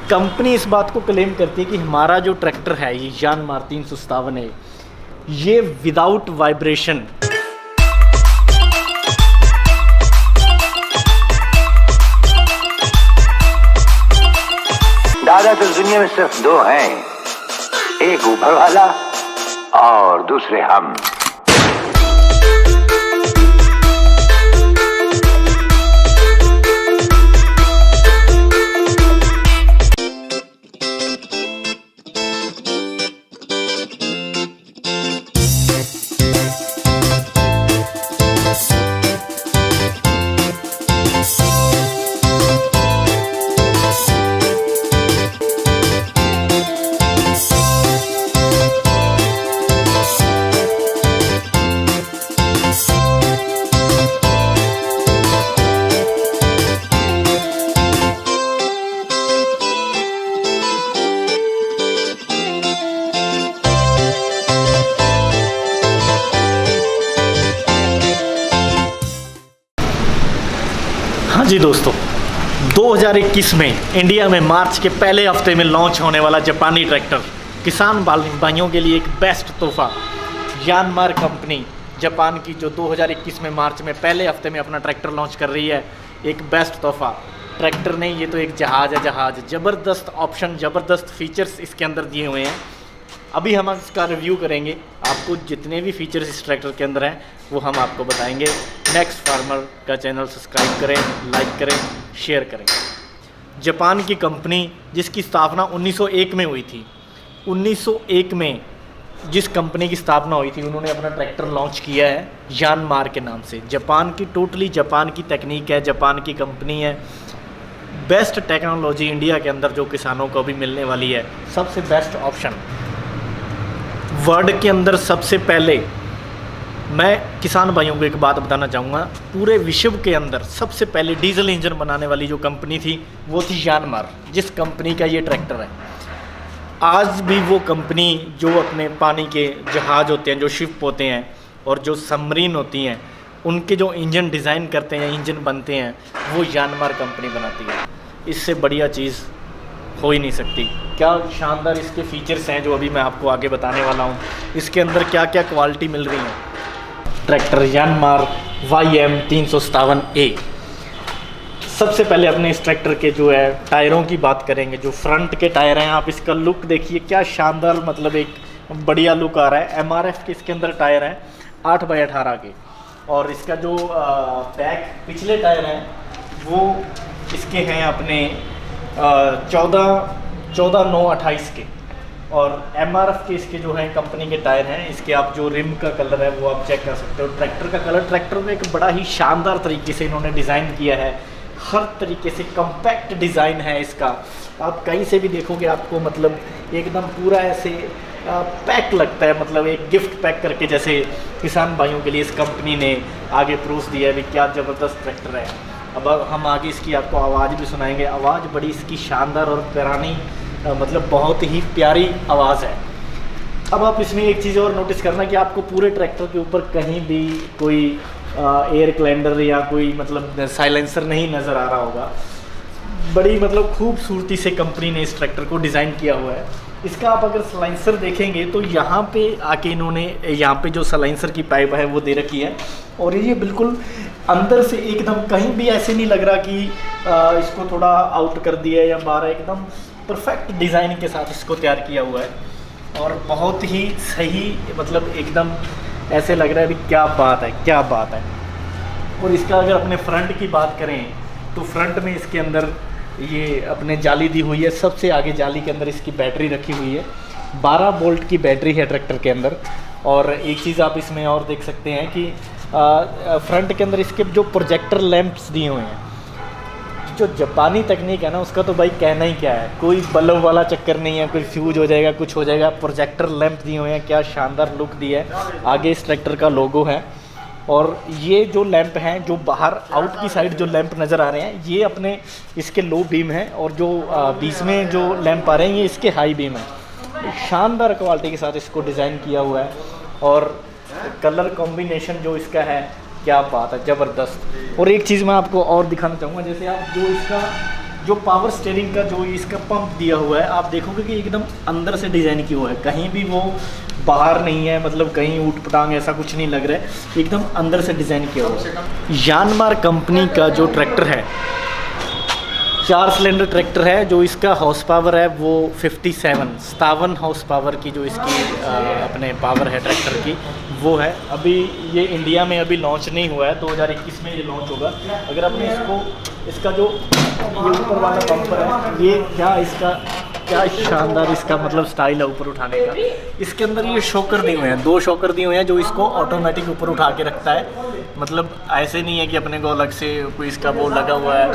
Company इस बात को क्लेम करती है कि हमारा जो ट्रैक्टर है ये यानमार 357 है, ये विदाउट वाइब्रेशन दादा तो दुनिया में सिर्फ दो हैं, एक ऊपर वाला और दूसरे हम। हाँ जी दोस्तों, 2021 में इंडिया में मार्च के पहले हफ्ते में लॉन्च होने वाला जापानी ट्रैक्टर किसान भाइयों के लिए एक बेस्ट तोहफा। यानमार कंपनी जापान की जो 2021 में मार्च में पहले हफ्ते में अपना ट्रैक्टर लॉन्च कर रही है, एक बेस्ट तोहफा। ट्रैक्टर नहीं, ये तो एक जहाज़ है। जहाज़ ज़बरदस्त ऑप्शन, ज़बरदस्त फीचर्स इसके अंदर दिए हुए हैं। अभी हम इसका रिव्यू करेंगे, आपको जितने भी फीचर्स इस ट्रैक्टर के अंदर हैं वो हम आपको बताएंगे। नेक्स्ट फार्मर का चैनल सब्सक्राइब करें, लाइक करें, शेयर करें। जापान की कंपनी जिसकी स्थापना 1901 में हुई थी, 1901 में जिस कंपनी की स्थापना हुई थी उन्होंने अपना ट्रैक्टर लॉन्च किया है यानमार के नाम से। जापान की टोटली जापान की टेक्निक है, जापान की कंपनी है। बेस्ट टेक्नोलॉजी इंडिया के अंदर जो किसानों को भी मिलने वाली है, सबसे बेस्ट ऑप्शन। वर्ल्ड के अंदर सबसे पहले मैं किसान भाइयों को एक बात बताना चाहूँगा, पूरे विश्व के अंदर सबसे पहले डीजल इंजन बनाने वाली जो कंपनी थी वो थी यानमार, जिस कंपनी का ये ट्रैक्टर है। आज भी वो कंपनी जो अपने पानी के जहाज़ होते हैं, जो शिप होते हैं और जो सबमरीन होती हैं, उनके जो इंजन डिज़ाइन करते हैं, इंजन बनते हैं, वो यानमार कंपनी बनाती है। इससे बढ़िया चीज़ हो ही नहीं सकती। क्या शानदार इसके फीचर्स हैं जो अभी मैं आपको आगे बताने वाला हूँ। इसके अंदर क्या क्या क्वालिटी मिल रही है। Tractor Yanmar YM 357A। सबसे पहले अपने इस ट्रैक्टर के जो है टायरों की बात करेंगे। जो फ्रंट के टायर हैं, आप इसका लुक देखिए, क्या शानदार, मतलब एक बढ़िया लुक आ रहा है। MRF के इसके अंदर टायर हैं 8x18 के, और इसका जो बैक पिछले टायर हैं वो इसके हैं अपने 14/9/28 के, और MRF के इसके जो हैं कंपनी के टायर हैं। इसके आप जो रिम का कलर है वो आप चेक कर सकते हो। ट्रैक्टर का कलर, ट्रैक्टर में एक बड़ा ही शानदार तरीके से इन्होंने डिज़ाइन किया है। हर तरीके से कम्पैक्ट डिज़ाइन है इसका। आप कहीं से भी देखोगे आपको मतलब एकदम पूरा ऐसे पैक लगता है, मतलब एक गिफ्ट पैक करके, जैसे किसान भाइयों के लिए इस कंपनी ने आगे परोस दिया है। भी क्या ज़बरदस्त ट्रैक्टर है। अब हम आगे इसकी आपको आवाज़ भी सुनाएंगे। आवाज़ बड़ी इसकी शानदार और पुरानी, मतलब बहुत ही प्यारी आवाज़ है। अब आप इसमें एक चीज़ और नोटिस करना कि आपको पूरे ट्रैक्टर के ऊपर कहीं भी कोई एयर क्लैंडर या कोई मतलब साइलेंसर नहीं नज़र आ रहा होगा। बड़ी मतलब खूबसूरती से कंपनी ने इस ट्रैक्टर को डिज़ाइन किया हुआ है। इसका आप अगर साइलेंसर देखेंगे तो यहाँ पे आके इन्होंने यहाँ पे जो साइलेंसर की पाइप है वो दे रखी है, और ये बिल्कुल अंदर से एकदम कहीं भी ऐसे नहीं लग रहा कि इसको थोड़ा आउट कर दिया है या बाहर। एकदम परफेक्ट डिज़ाइन के साथ इसको तैयार किया हुआ है, और बहुत ही सही, मतलब एकदम ऐसे लग रहा है भी क्या बात है, क्या बात है। और इसका अगर अपने फ्रंट की बात करें तो फ्रंट में इसके अंदर ये अपने जाली दी हुई है। सबसे आगे जाली के अंदर इसकी बैटरी रखी हुई है, 12 वोल्ट की बैटरी है ट्रैक्टर के अंदर। और एक चीज़ आप इसमें और देख सकते हैं कि फ्रंट के अंदर इसके जो प्रोजेक्टर लैंप्स दिए हुए हैं। जो जापानी तकनीक है ना, उसका तो भाई कहना ही क्या है। कोई बल्ब वाला चक्कर नहीं है, कोई फ्यूज हो जाएगा, कुछ हो जाएगा। प्रोजेक्टर लैंप दिए हुए हैं, क्या शानदार लुक दी है। आगे इस ट्रैक्टर का लोगो है, और ये जो लैंप हैं, जो बाहर आउट की साइड जो लैंप नज़र आ रहे हैं, ये अपने इसके लो बीम हैं, और जो बीच में जो लैंप आ रहे हैं ये इसके हाई बीम हैं। शानदार क्वालिटी के साथ इसको डिज़ाइन किया हुआ है, और कलर कॉम्बिनेशन जो इसका है, क्या बात है, ज़बरदस्त। और एक चीज़ मैं आपको और दिखाना चाहूँगा, जैसे आप जो इसका जो पावर स्टीयरिंग का जो इसका पंप दिया हुआ है, आप देखोगे कि एकदम अंदर से डिज़ाइन किया हुआ है, कहीं भी वो बाहर नहीं है, मतलब कहीं ऊट पटांग ऐसा कुछ नहीं लग रहा है, एकदम अंदर से डिज़ाइन किया हुआ है। यानमार कंपनी का जो ट्रैक्टर है 4 सिलेंडर ट्रैक्टर है। जो इसका हॉर्स पावर है वो 57 हॉर्स पावर की जो इसकी अपने पावर है ट्रैक्टर की वो है। अभी ये इंडिया में अभी लॉन्च नहीं हुआ है, 2021 में ये लॉन्च होगा। अगर आपने इसका जो ये ऊपर वाला बम्पर है, ये क्या शानदार इसका मतलब स्टाइल है ऊपर उठाने का। इसके अंदर ये शॉकर दिए हुए हैं, 2 शॉकर दिए हुए हैं जो इसको ऑटोमेटिक ऊपर उठा के रखता है। मतलब ऐसे नहीं है कि अपने को अलग से कोई इसका वो लगा हुआ है,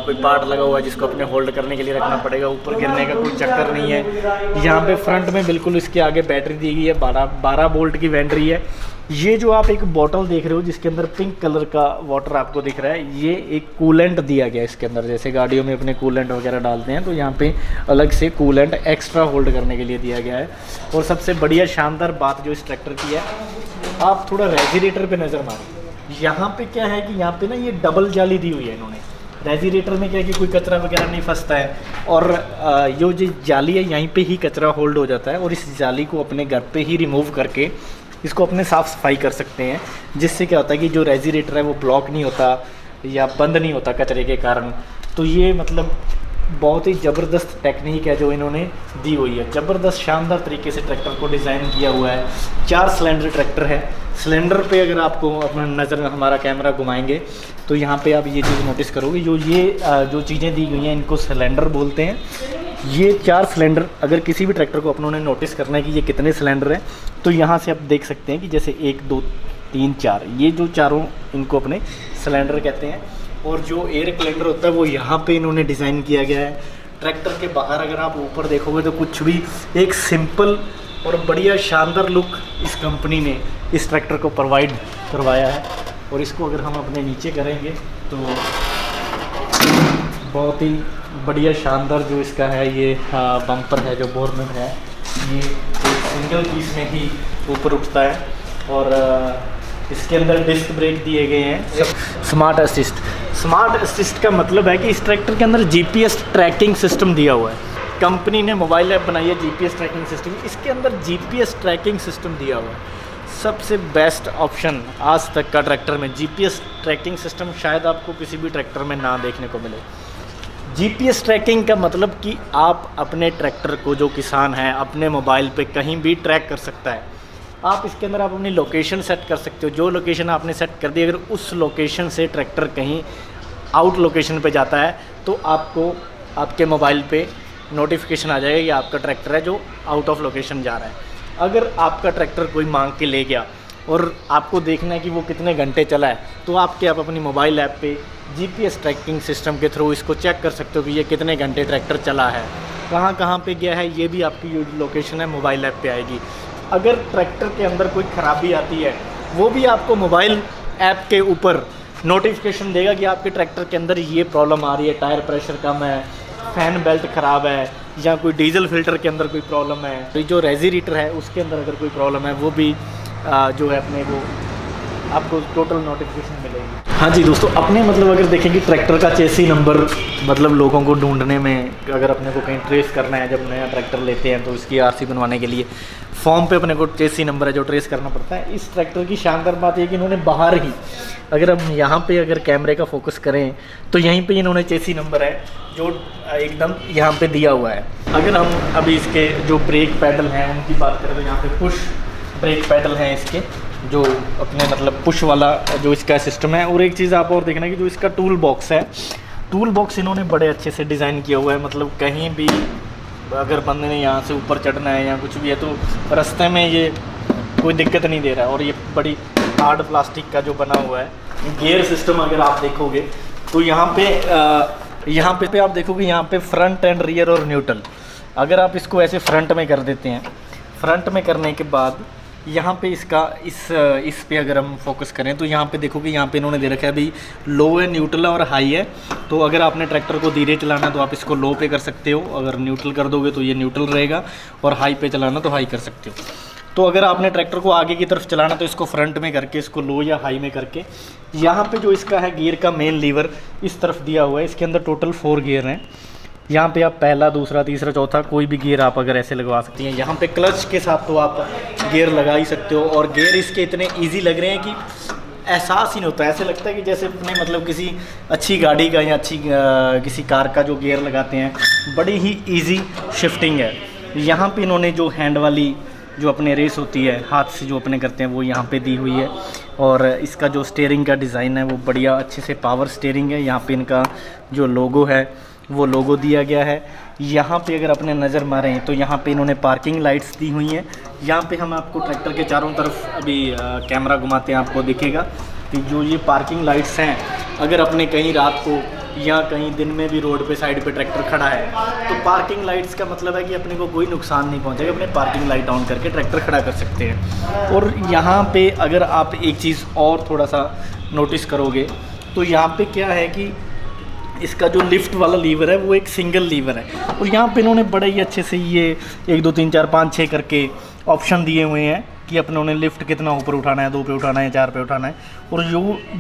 कोई पार्ट लगा हुआ है जिसको अपने होल्ड करने के लिए रखना पड़ेगा, ऊपर गिरने का कोई चक्कर नहीं है। यहाँ पे फ्रंट में बिल्कुल इसके आगे बैटरी दी गई है, 12 वोल्ट की बैटरी है। ये जो आप एक बोतल देख रहे हो जिसके अंदर पिंक कलर का वाटर आपको दिख रहा है, ये एक कूलेंट दिया गया है इसके अंदर। जैसे गाड़ियों में अपने कूलेंट वगैरह डालते हैं, तो यहाँ पे अलग से कूलेंट एक्स्ट्रा होल्ड करने के लिए दिया गया है। और सबसे बढ़िया शानदार बात जो इस ट्रैक्टर की है, आप थोड़ा रेजिरेटर पे नज़र मारें। यहाँ पे क्या है कि यहाँ पे ना ये डबल जाली दी हुई है इन्होंने। रेजिरेटर में क्या है कि कोई कचरा वगैरह नहीं फंसता है, और ये जो जाली है यहीं पे ही कचरा होल्ड हो जाता है, और इस जाली को अपने घर पे ही रिमूव करके इसको अपने साफ़ सफाई कर सकते हैं। जिससे क्या होता है कि जो रेजिरेटर है वो ब्लॉक नहीं होता या बंद नहीं होता कचरे के कारण। तो ये मतलब बहुत ही ज़बरदस्त टेक्निक है जो इन्होंने दी हुई है। ज़बरदस्त शानदार तरीके से ट्रैक्टर को डिज़ाइन किया हुआ है। 4 सिलेंडर ट्रैक्टर है। सिलेंडर पे अगर आपको अपना नज़र में हमारा कैमरा घुमाएंगे तो यहाँ पे आप ये चीज़ नोटिस करोगे, जो चीज़ें दी गई हैं इनको सिलेंडर बोलते हैं। ये 4 सिलेंडर, अगर किसी भी ट्रैक्टर को अपनों ने नोटिस करना है कि ये कितने सिलेंडर हैं, तो यहाँ से आप देख सकते हैं कि जैसे 1 2 3 4, ये जो चारों इनको अपने सिलेंडर कहते हैं। और जो एयर क्लेंडर होता है वो यहाँ पे इन्होंने डिज़ाइन किया गया है। ट्रैक्टर के बाहर अगर आप ऊपर देखोगे तो कुछ भी एक सिंपल और बढ़िया शानदार लुक इस कंपनी ने इस ट्रैक्टर को प्रोवाइड करवाया है। और इसको अगर हम अपने नीचे करेंगे तो बहुत ही बढ़िया शानदार जो इसका है ये बम्पर है, जो बोर्नट है, ये एक सिंगल पीस में ही ऊपर उठता है। और इसके अंदर डिस्क ब्रेक दिए गए हैं। स्मार्ट असिस्ट का मतलब है कि इस ट्रैक्टर के अंदर जीपीएस ट्रैकिंग सिस्टम दिया हुआ है। कंपनी ने मोबाइल ऐप बनाई है जीपीएस ट्रैकिंग सिस्टम, इसके अंदर जीपीएस ट्रैकिंग सिस्टम दिया हुआ है। सबसे बेस्ट ऑप्शन आज तक का ट्रैक्टर में जीपीएस ट्रैकिंग सिस्टम शायद आपको किसी भी ट्रैक्टर में ना देखने को मिले। जीपीएस ट्रैकिंग का मतलब कि आप अपने ट्रैक्टर को, जो किसान है, अपने मोबाइल पे कहीं भी ट्रैक कर सकता है। आप इसके अंदर आप अपनी लोकेशन सेट कर सकते हो। जो लोकेशन आपने सेट कर दी, अगर उस लोकेशन से ट्रैक्टर कहीं आउट लोकेशन पे जाता है तो आपको आपके मोबाइल पे नोटिफिकेशन आ जाएगा कि आपका ट्रैक्टर है जो आउट ऑफ लोकेशन जा रहा है। अगर आपका ट्रैक्टर कोई मांग के ले गया और आपको देखना है कि वो कितने घंटे चला है, तो आप अपनी मोबाइल ऐप पे जीपीएस ट्रैकिंग सिस्टम के थ्रू इसको चेक कर सकते हो कि ये कितने घंटे ट्रैक्टर चला है, कहाँ पे गया है। ये भी आपकी जो लोकेशन है मोबाइल ऐप पे आएगी। अगर ट्रैक्टर के अंदर कोई ख़राबी आती है, वो भी आपको मोबाइल ऐप के ऊपर नोटिफिकेशन देगा कि आपके ट्रैक्टर के अंदर ये प्रॉब्लम आ रही है, टायर प्रेशर कम है, फैन बेल्ट ख़राब है, या कोई डीजल फिल्टर के अंदर कोई प्रॉब्लम है। तो जो रेजिरेटर है उसके अंदर अगर कोई प्रॉब्लम है, वो भी जो है अपने को आपको टोटल नोटिफिकेशन मिलेगी। हाँ जी दोस्तों, अपने मतलब अगर देखें कि ट्रैक्टर का चेसी नंबर, मतलब लोगों को ढूंढने में, अगर अपने को कहीं ट्रेस करना है, जब नया ट्रैक्टर लेते हैं तो इसकी आरसी बनवाने के लिए फॉर्म पे अपने को चेसी नंबर है जो ट्रेस करना पड़ता है। इस ट्रैक्टर की शानदार बात यह कि इन्होंने बाहर ही, अगर हम यहाँ पे अगर कैमरे का फोकस करें तो यहीं पे इन्होंने चेसी नंबर है जो एकदम यहाँ पे दिया हुआ है। अगर हम अभी इसके जो ब्रेक पैडल हैं उनकी बात करें तो यहाँ पे पुश ब्रेक पैडल हैं इसके, जो अपने मतलब पुश वाला जो इसका सिस्टम है। और एक चीज़ आप और देखना कि जो इसका टूल बॉक्स है, टूल बॉक्स इन्होंने बड़े अच्छे से डिज़ाइन किया हुआ है। मतलब कहीं भी अगर बंदे ने यहाँ से ऊपर चढ़ना है या कुछ भी है तो रास्ते में ये कोई दिक्कत नहीं दे रहा है। और ये बड़ी हार्ड प्लास्टिक का जो बना हुआ है। गियर सिस्टम अगर आप देखोगे तो यहाँ पे आप देखोगे यहाँ पे फ्रंट एंड रियर और न्यूट्रल। अगर आप इसको ऐसे फ्रंट में कर देते हैं, फ्रंट में करने के बाद यहाँ पे इसका इस पे अगर हम फोकस करें तो यहाँ पे देखोगे यहाँ पे इन्होंने दे रखा है भाई लो है, न्यूट्रल है और हाई है। तो अगर आपने ट्रैक्टर को धीरे चलाना है तो आप इसको लो पे कर सकते हो, अगर न्यूट्रल कर दोगे तो ये न्यूट्रल रहेगा, और हाई पे चलाना तो हाई कर सकते हो। तो अगर आपने ट्रैक्टर को आगे की तरफ चलाना तो इसको फ्रंट में करके, इसको लो या हाई में करके, यहाँ पे जो इसका है गियर का मेन लीवर इस तरफ दिया हुआ है। इसके अंदर टोटल 4 गियर हैं। यहाँ पे आप पहला, दूसरा, तीसरा, चौथा कोई भी गियर आप अगर ऐसे लगवा सकती हैं। यहाँ पे क्लच के साथ तो आप गियर लगा ही सकते हो, और गियर इसके इतने ईजी लग रहे हैं कि एहसास ही नहीं होता। ऐसे लगता है कि जैसे अपने मतलब किसी अच्छी गाड़ी का या अच्छी किसी कार का जो गियर लगाते हैं, बड़ी ही ईजी शिफ्टिंग है। यहाँ पे इन्होंने जो हैंड वाली जो अपने रेस होती है, हाथ से जो अपने करते हैं, वो यहाँ पे दी हुई है। और इसका जो स्टीयरिंग का डिज़ाइन है वो बढ़िया अच्छे से पावर स्टीयरिंग है। यहाँ पे इनका जो लोगो है वो लोगो दिया गया है। यहाँ पे अगर अपने नज़र मारें तो यहाँ पे इन्होंने पार्किंग लाइट्स दी हुई हैं। यहाँ पे हम आपको ट्रैक्टर के चारों तरफ अभी कैमरा घुमाते हैं, आपको दिखेगा कि जो ये पार्किंग लाइट्स हैं, अगर अपने कहीं रात को या कहीं दिन में भी रोड पे साइड पे ट्रैक्टर खड़ा है तो पार्किंग लाइट्स का मतलब है कि अपने को कोई नुकसान नहीं पहुंचेगा। अपने पार्किंग लाइट ऑन करके ट्रैक्टर खड़ा कर सकते हैं। और यहाँ पे अगर आप एक चीज़ और थोड़ा सा नोटिस करोगे तो यहाँ पे क्या है कि इसका जो लिफ्ट वाला लीवर है वो एक सिंगल लीवर है। और यहाँ पे इन्होंने बड़े ही अच्छे से ये 1 2 3 4 5 6 करके ऑप्शन दिए हुए हैं कि अपने उन्हें लिफ्ट कितना ऊपर उठाना है, 2 पे उठाना है, 4 पे उठाना है। और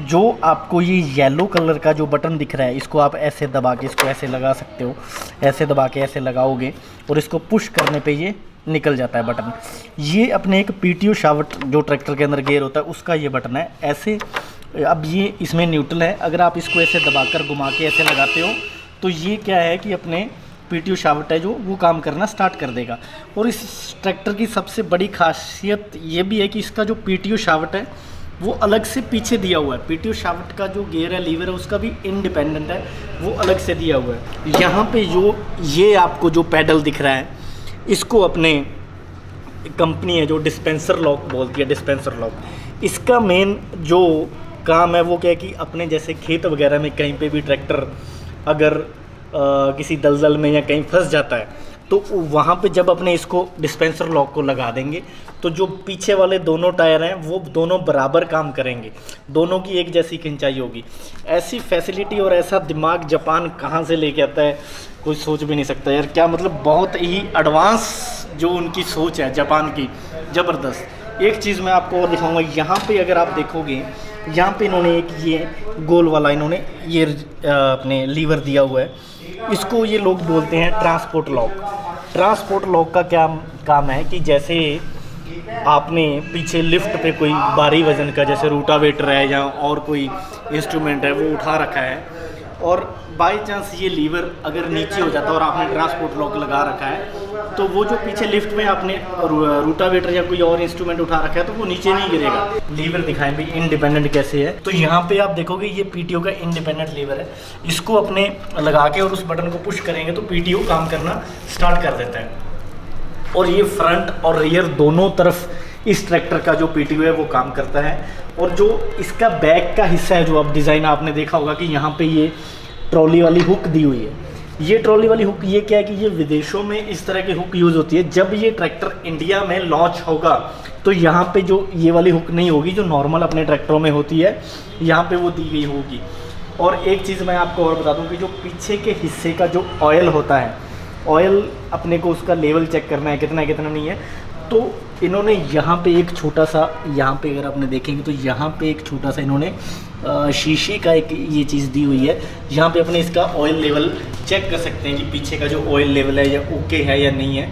जो आपको ये येलो कलर का जो बटन दिख रहा है, इसको आप ऐसे दबा के इसको ऐसे लगा सकते हो। ऐसे दबा के ऐसे लगाओगे और इसको पुश करने पे ये निकल जाता है बटन। ये अपने एक PTO शाफ्ट जो ट्रैक्टर के अंदर गियर होता है उसका ये बटन है। ऐसे अब ये इसमें न्यूट्रल है, अगर आप इसको ऐसे दबाकर घुमा के ऐसे लगाते हो तो ये क्या है कि अपने PTO शाफ्ट है जो वो काम करना स्टार्ट कर देगा। और इस ट्रैक्टर की सबसे बड़ी खासियत ये भी है कि इसका जो PTO शाफ्ट है वो अलग से पीछे दिया हुआ है। PTO शाफ्ट का जो गियर है, लीवर है, उसका भी इंडिपेंडेंट है, वो अलग से दिया हुआ है। यहाँ पे जो ये आपको जो पैडल दिख रहा है, इसको अपने कंपनी है जो डिस्पेंसर लॉक बोलती है, डिस्पेंसर लॉक। इसका मेन जो काम है वो क्या है कि अपने जैसे खेत वगैरह में कहीं पे भी ट्रैक्टर अगर किसी दलदल में या कहीं फंस जाता है तो वहाँ पे जब अपने इसको डिस्पेंसर लॉक को लगा देंगे तो जो पीछे वाले दोनों टायर हैं वो दोनों बराबर काम करेंगे, दोनों की एक जैसी खिंचाई होगी। ऐसी फैसिलिटी और ऐसा दिमाग जापान कहाँ से लेके आता है कोई सोच भी नहीं सकता यार। क्या मतलब बहुत ही एडवांस जो उनकी सोच है जापान की, ज़बरदस्त। एक चीज़ मैं आपको और दिखाऊंगा, यहाँ पे अगर आप देखोगे, यहाँ पे इन्होंने एक ये गोल वाला इन्होंने ये अपने लीवर दिया हुआ है। इसको ये लोग बोलते हैं ट्रांसपोर्ट लॉक। ट्रांसपोर्ट लॉक का क्या काम है कि जैसे आपने पीछे लिफ्ट पे कोई भारी वजन का जैसे रूटावेटर है या और कोई इंस्ट्रूमेंट है वो उठा रखा है, और बाई चांस ये लीवर अगर नीचे हो जाता है और आपने ट्रांसपोर्ट लॉक लगा रखा है तो वो जो पीछे लिफ्ट में आपने रूटावेटर या कोई और इंस्ट्रूमेंट उठा रखा है तो वो नीचे नहीं गिरेगा। लीवर दिखाएं भी इंडिपेंडेंट कैसे है। तो यहाँ पे आप देखोगे ये PTO का इंडिपेंडेंट लीवर है। इसको अपने लगा के और उस बटन को पुश करेंगे तो PTO काम करना स्टार्ट कर देता है। और ये फ्रंट और रियर दोनों तरफ इस ट्रैक्टर का जो PTO है वो काम करता है। और जो इसका बैक का हिस्सा है, जो अब डिज़ाइन आपने देखा होगा कि यहाँ पे ये ट्रॉली वाली हुक दी हुई है। ये ट्रॉली वाली हुक ये क्या है कि ये विदेशों में इस तरह की हुक यूज़ होती है। जब ये ट्रैक्टर इंडिया में लॉन्च होगा तो यहाँ पे जो ये वाली हुक नहीं होगी जो नॉर्मल अपने ट्रैक्टरों में होती है, यहाँ पे वो दी गई होगी। और एक चीज़ मैं आपको और बता दूँ कि जो पीछे के हिस्से का जो ऑयल होता है, ऑयल अपने को उसका लेवल चेक करना है कितना कितना नहीं है, तो इन्होंने यहाँ पे एक छोटा सा, यहाँ पे अगर आपने देखेंगे तो यहाँ पे एक छोटा सा इन्होंने शीशे का एक ये चीज़ दी हुई है। यहाँ पे अपने इसका ऑयल लेवल चेक कर सकते हैं कि पीछे का जो ऑयल लेवल है या ओके है या नहीं है।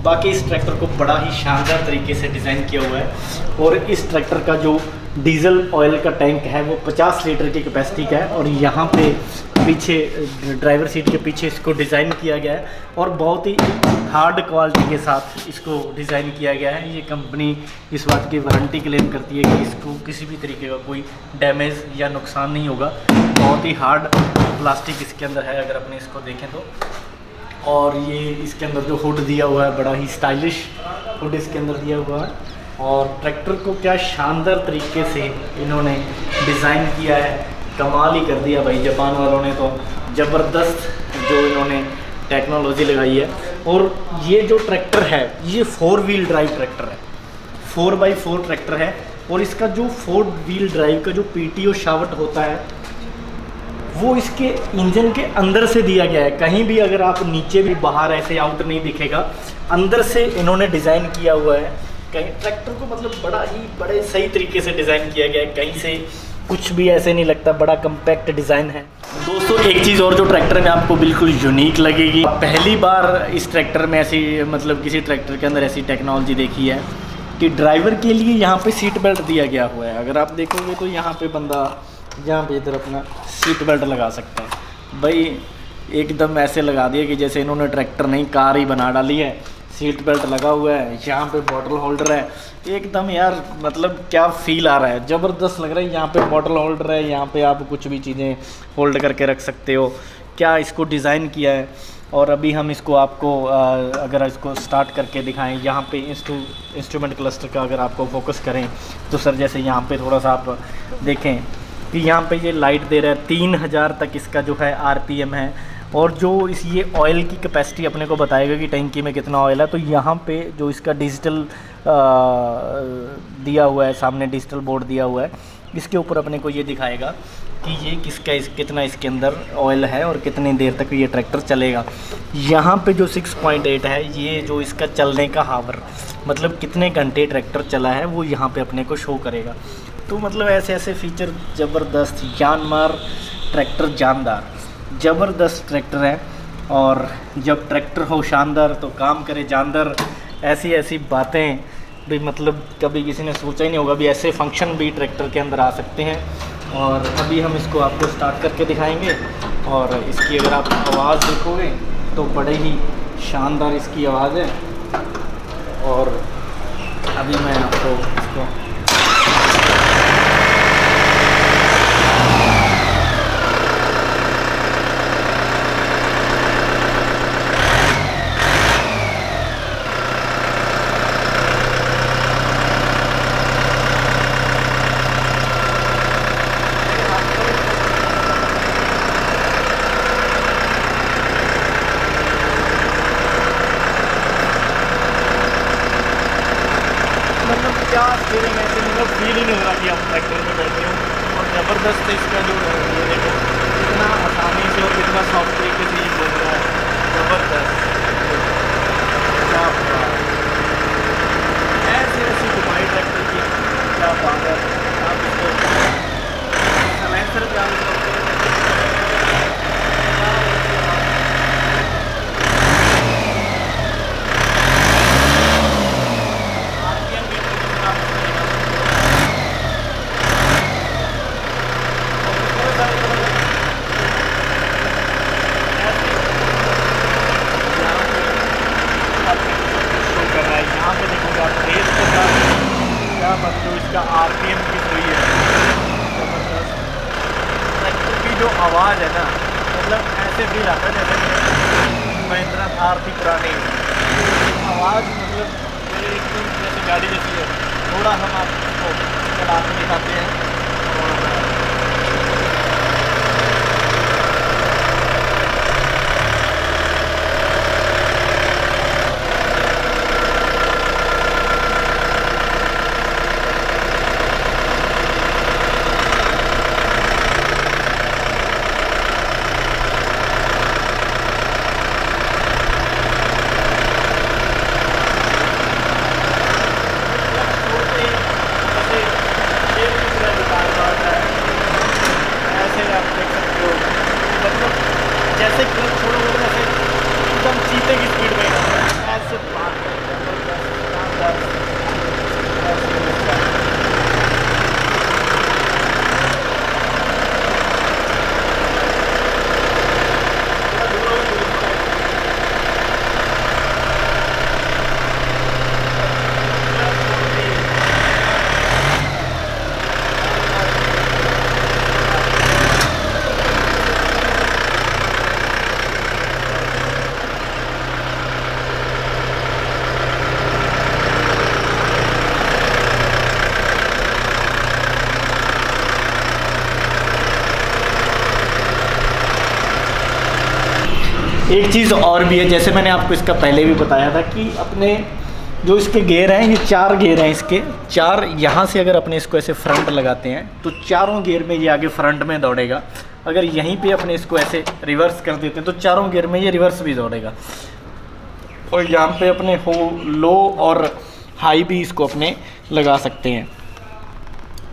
बाकी इस ट्रैक्टर को बड़ा ही शानदार तरीके से डिज़ाइन किया हुआ है। और इस ट्रैक्टर का जो डीजल ऑयल का टैंक है वो 50 लीटर की कैपेसिटी का है। और यहाँ पे पीछे ड्राइवर सीट के पीछे इसको डिज़ाइन किया गया है और बहुत ही हार्ड क्वालिटी के साथ इसको डिज़ाइन किया गया है। ये कंपनी इस बात की वारंटी क्लेम करती है कि इसको किसी भी तरीके का कोई डैमेज या नुकसान नहीं होगा। बहुत ही हार्ड प्लास्टिक इसके अंदर है अगर अपने इसको देखें तो। और ये इसके अंदर जो हुड दिया हुआ है बड़ा ही स्टाइलिश हुड इसके अंदर दिया हुआ है। और ट्रैक्टर को क्या शानदार तरीके से इन्होंने डिज़ाइन किया है, कमाल ही कर दिया भाई जापान वालों ने। तो ज़बरदस्त जो इन्होंने टेक्नोलॉजी लगाई है। और ये जो ट्रैक्टर है ये 4 व्हील ड्राइव ट्रैक्टर है, 4x4 ट्रैक्टर है। और इसका जो 4 व्हील ड्राइव का जो PTO शाफ्ट होता है वो इसके इंजन के अंदर से दिया गया है। कहीं भी अगर आप नीचे भी बाहर ऐसे आउट नहीं दिखेगा, अंदर से इन्होंने डिज़ाइन किया हुआ है कहीं ट्रैक्टर को मतलब बड़े सही तरीके से डिज़ाइन किया गया है, कहीं से कुछ भी ऐसे नहीं लगता, बड़ा कम्पैक्ट डिज़ाइन है। दोस्तों एक चीज़ और जो ट्रैक्टर में आपको बिल्कुल यूनिक लगेगी, पहली बार इस ट्रैक्टर में ऐसी मतलब किसी ट्रैक्टर के अंदर ऐसी टेक्नोलॉजी देखी है कि ड्राइवर के लिए यहाँ पे सीट बेल्ट दिया गया हुआ है। अगर आप देखोगे तो यहाँ पे बंदा यहाँ पे इधर अपना सीट बेल्ट लगा सकता है। भाई एकदम ऐसे लगा दिया कि जैसे इन्होंने ट्रैक्टर नहीं कार ही बना डाली है। सीट बेल्ट लगा हुआ है, यहाँ पे बॉटल होल्डर है, एकदम यार मतलब क्या फील आ रहा है, ज़बरदस्त लग रहा है। यहाँ पे बॉटल होल्डर है, यहाँ पे आप कुछ भी चीज़ें होल्ड करके रख सकते हो। क्या इसको डिज़ाइन किया है। और अभी हम इसको आपको अगर इसको स्टार्ट करके दिखाएं, यहाँ पे इंस्ट्रूमेंट क्लस्टर का अगर आपको फोकस करें तो सर जैसे यहाँ पे थोड़ा सा आप देखें कि यहाँ पे ये लाइट दे रहा है, 3000 तक इसका जो है RPM है। और जो ये ऑयल की कैपेसिटी अपने को बताएगा कि टैंकी में कितना ऑयल है। तो यहाँ पे जो इसका डिजिटल दिया हुआ है, सामने डिजिटल बोर्ड दिया हुआ है, इसके ऊपर अपने को ये दिखाएगा कि ये कितना इसके अंदर ऑयल है और कितनी देर तक ये ट्रैक्टर चलेगा। यहाँ पे जो 6.8 है, ये जो इसका चलने का हावर मतलब कितने घंटे ट्रैक्टर चला है वो यहाँ पे अपने को शो करेगा। तो मतलब ऐसे फीचर ज़बरदस्त, जानमार ट्रैक्टर, जानदार, ज़बरदस्त ट्रैक्टर है। और जब ट्रैक्टर हो शानदार तो काम करे जानदार। ऐसी बातें भी मतलब कभी किसी ने सोचा ही नहीं होगा भी ऐसे फंक्शन भी ट्रैक्टर के अंदर आ सकते हैं। और अभी हम इसको आपको स्टार्ट करके दिखाएंगे और इसकी अगर आप आवाज़ देखोगे तो बड़े ही शानदार इसकी आवाज़ है। और अभी मैं आपको इसको क्या स्टीयरिंग ऐसे मतलब फील ही नहीं हो रहा कि आप ट्रैक्टर में बैठे हो। और ज़बरदस्त इसका जो ये देखो कितना आसानी से और कितना सॉफ्ट तरीके से ये बोल रहा है, ज़बरदस्त। क्या ऐसी घुमाई ट्रैक्टर की, क्या बात है। आप इसको सलेंसर क्या जो इसका RPM की हुई है, ज़बरदस्त। ट्रैक्टर की जो आवाज़ है ना, मतलब ऐसे फील आता है जैसे महिंद्रा थार थी पुरानी आवाज़, मतलब एकदम जैसे गाड़ी जैसी है। थोड़ा हम आपको चला के दिखाते हैं। जैसे क्लच छोड़ोगे तो ऐसे एकदम चीते की स्पीड में ऐसे बात एक चीज़ और भी है, जैसे मैंने आपको इसका पहले भी बताया था कि अपने जो इसके गियर हैं, ये 4 गियर हैं इसके 4। यहाँ से अगर अपने इसको ऐसे फ्रंट लगाते हैं तो चारों गियर में ये आगे फ्रंट में दौड़ेगा। अगर यहीं पे अपने इसको ऐसे रिवर्स कर देते हैं तो चारों गियर में ये रिवर्स भी दौड़ेगा। और यहाँ पे अपने हो लो और हाई भी इसको अपने लगा सकते हैं।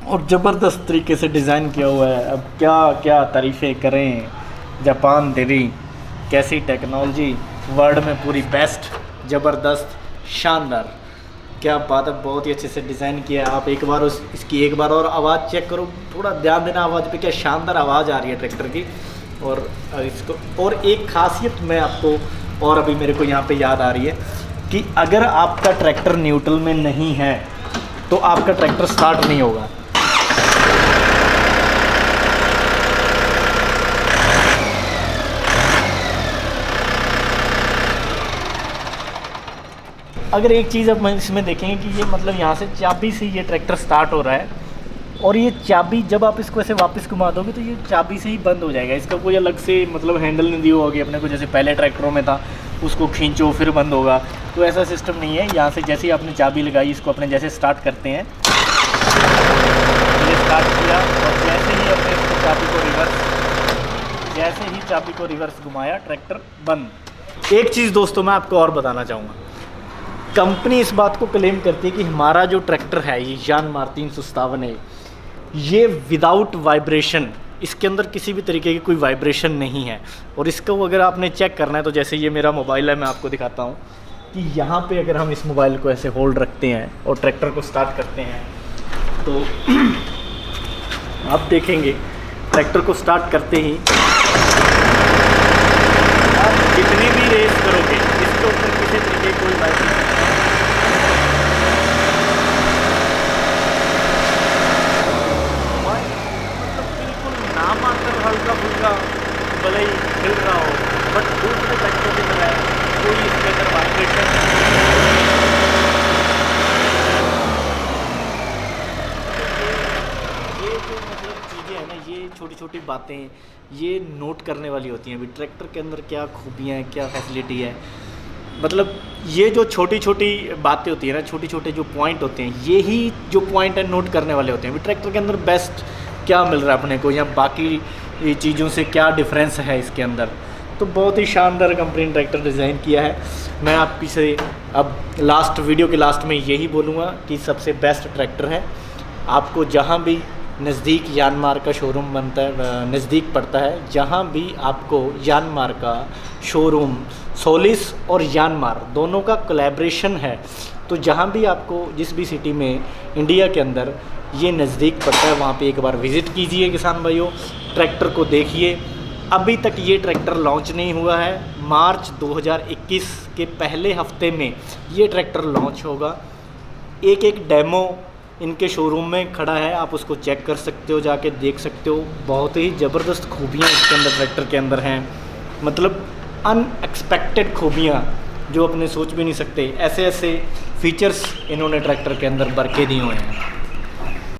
और ज़बरदस्त तरीके से डिज़ाइन किया हुआ है। अब क्या क्या तारीफ़ें करें, जापान तेरी कैसी टेक्नोलॉजी, वर्ल्ड में पूरी बेस्ट, ज़बरदस्त, शानदार, क्या बात है, बहुत ही अच्छे से डिज़ाइन किया है। आप एक बार इसकी एक बार और आवाज़ चेक करो, थोड़ा ध्यान देना आवाज़ पे, क्या शानदार आवाज़ आ रही है ट्रैक्टर की। और इसको और एक ख़ासियत मैं आपको और अभी मेरे को यहाँ पे याद आ रही है कि अगर आपका ट्रैक्टर न्यूट्रल में नहीं है तो आपका ट्रैक्टर स्टार्ट नहीं होगा। अगर एक चीज़ अब इसमें देखेंगे कि ये मतलब यहाँ से चाबी से ये ट्रैक्टर स्टार्ट हो रहा है, और ये चाबी जब आप इसको ऐसे वापस घुमा दोगे तो ये चाबी से ही बंद हो जाएगा। इसका कोई अलग से मतलब हैंडल नहीं दिया होगी अपने को, जैसे पहले ट्रैक्टरों में था उसको खींचो फिर बंद होगा, तो ऐसा सिस्टम नहीं है। यहाँ से जैसे ही आपने चाबी लगाई, इसको अपने जैसे स्टार्ट करते हैं, ये स्टार्ट किया और जैसे ही अपने इसको चाबी को रिवर्स, जैसे ही चाबी को रिवर्स घुमाया, ट्रैक्टर बंद। एक चीज़ दोस्तों मैं आपको और बताना चाहूँगा, कंपनी इस बात को क्लेम करती है कि हमारा जो ट्रैक्टर है ये यानमार 357 है, ये विदाउट वाइब्रेशन, इसके अंदर किसी भी तरीके की कोई वाइब्रेशन नहीं है। और इसको अगर आपने चेक करना है तो जैसे ये मेरा मोबाइल है, मैं आपको दिखाता हूँ कि यहाँ पे अगर हम इस मोबाइल को ऐसे होल्ड रखते हैं और ट्रैक्टर को स्टार्ट करते हैं तो आप देखेंगे ट्रैक्टर को स्टार्ट करते ही आप जितनी भी रेस करोगे इसके ऊपर किसी तरीके की कोई वाइब्रेशन, हल्का फुल्का भले ही हिल रहा हो, बट दूसरे ट्रैक्टर की तरह कोई इसके अंदर वाइब्रेशन। ये जो मतलब चीज़ें हैं ना, ये छोटी छोटी बातें ये नोट करने वाली होती हैं। अभी ट्रैक्टर के अंदर क्या खूबियाँ हैं, क्या फैसिलिटी है, मतलब ये जो छोटी छोटी बातें होती है ना, छोटे छोटे जो पॉइंट होते हैं, यही जो पॉइंट है नोट करने वाले होते हैं। अभी ट्रैक्टर के अंदर बेस्ट क्या मिल रहा है अपने को, या बाकी ये चीज़ों से क्या डिफरेंस है इसके अंदर। तो बहुत ही शानदार कंपनी ने ट्रैक्टर डिज़ाइन किया है। मैं आपकी से अब लास्ट वीडियो के लास्ट में यही बोलूँगा कि सबसे बेस्ट ट्रैक्टर है। आपको जहाँ भी नज़दीक यानमार का शोरूम बनता है, नज़दीक पड़ता है, जहाँ भी आपको यानमार का शोरूम, सोलिस और यानमार दोनों का कोलैबोरेशन है, तो जहाँ भी आपको जिस भी सिटी में इंडिया के अंदर ये नज़दीक पड़ता है वहाँ पे एक बार विज़िट कीजिए किसान भाइयों, ट्रैक्टर को देखिए। अभी तक ये ट्रैक्टर लॉन्च नहीं हुआ है, मार्च 2021 के पहले हफ्ते में ये ट्रैक्टर लॉन्च होगा। एक एक डेमो इनके शोरूम में खड़ा है, आप उसको चेक कर सकते हो, जाके देख सकते हो। बहुत ही ज़बरदस्त खूबियाँ इसके अंदर ट्रैक्टर के अंदर हैं, मतलब अनएक्सपेक्टेड खूबियाँ जो अपने सोच भी नहीं सकते। ऐसे ऐसे फीचर्स इन्होंने ट्रैक्टर के अंदर भर के दिए हुए हैं।